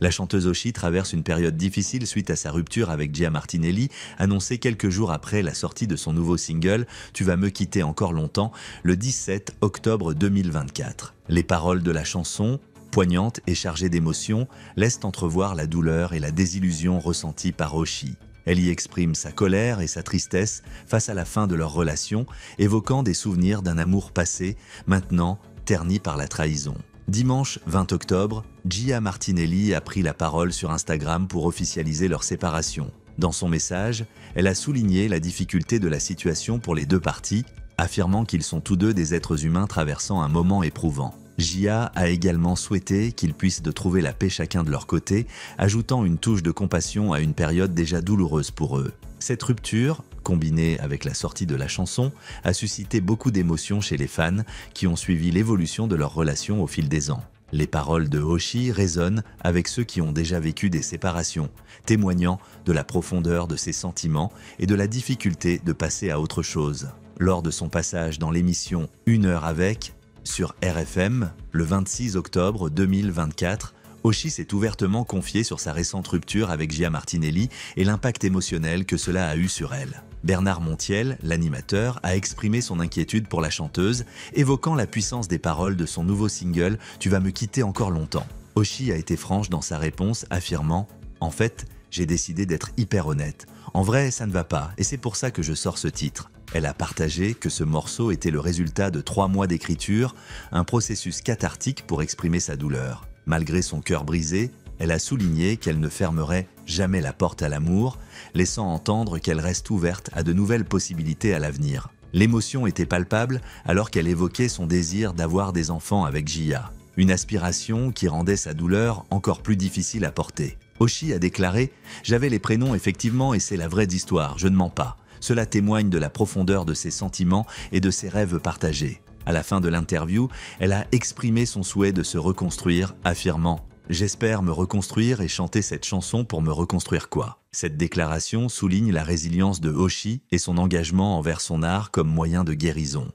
La chanteuse Oshi traverse une période difficile suite à sa rupture avec Gia Martinelli, annoncée quelques jours après la sortie de son nouveau single « Tu vas me quitter encore longtemps » le 17 octobre 2024. Les paroles de la chanson, poignantes et chargées d'émotions, laissent entrevoir la douleur et la désillusion ressentie par Oshi. Elle y exprime sa colère et sa tristesse face à la fin de leur relation, évoquant des souvenirs d'un amour passé, maintenant terni par la trahison. Dimanche 20 octobre, Gia Martinelli a pris la parole sur Instagram pour officialiser leur séparation. Dans son message, elle a souligné la difficulté de la situation pour les deux parties, affirmant qu'ils sont tous deux des êtres humains traversant un moment éprouvant. Gia a également souhaité qu'ils puissent trouver la paix chacun de leur côté, ajoutant une touche de compassion à une période déjà douloureuse pour eux. Cette rupture, combinée avec la sortie de la chanson, a suscité beaucoup d'émotions chez les fans qui ont suivi l'évolution de leur relation au fil des ans. Les paroles de Oshi résonnent avec ceux qui ont déjà vécu des séparations, témoignant de la profondeur de ses sentiments et de la difficulté de passer à autre chose. Lors de son passage dans l'émission Une heure avec, sur RFM, le 26 octobre 2024, Oshi s'est ouvertement confié sur sa récente rupture avec Gia Martinelli et l'impact émotionnel que cela a eu sur elle. Bernard Montiel, l'animateur, a exprimé son inquiétude pour la chanteuse, évoquant la puissance des paroles de son nouveau single « Tu vas me quitter encore longtemps ». Oshi a été franche dans sa réponse, affirmant « En fait, j'ai décidé d'être hyper honnête. En vrai, ça ne va pas et c'est pour ça que je sors ce titre ». Elle a partagé que ce morceau était le résultat de 3 mois d'écriture, un processus cathartique pour exprimer sa douleur. Malgré son cœur brisé, elle a souligné qu'elle ne fermerait jamais la porte à l'amour, laissant entendre qu'elle reste ouverte à de nouvelles possibilités à l'avenir. L'émotion était palpable alors qu'elle évoquait son désir d'avoir des enfants avec Gia, une aspiration qui rendait sa douleur encore plus difficile à porter. Oshi a déclaré « J'avais les prénoms effectivement et c'est la vraie histoire, je ne mens pas. Cela témoigne de la profondeur de ses sentiments et de ses rêves partagés. » À la fin de l'interview, elle a exprimé son souhait de se reconstruire, affirmant « J'espère me reconstruire et chanter cette chanson pour me reconstruire quoi ?» Cette déclaration souligne la résilience de Oshi et son engagement envers son art comme moyen de guérison.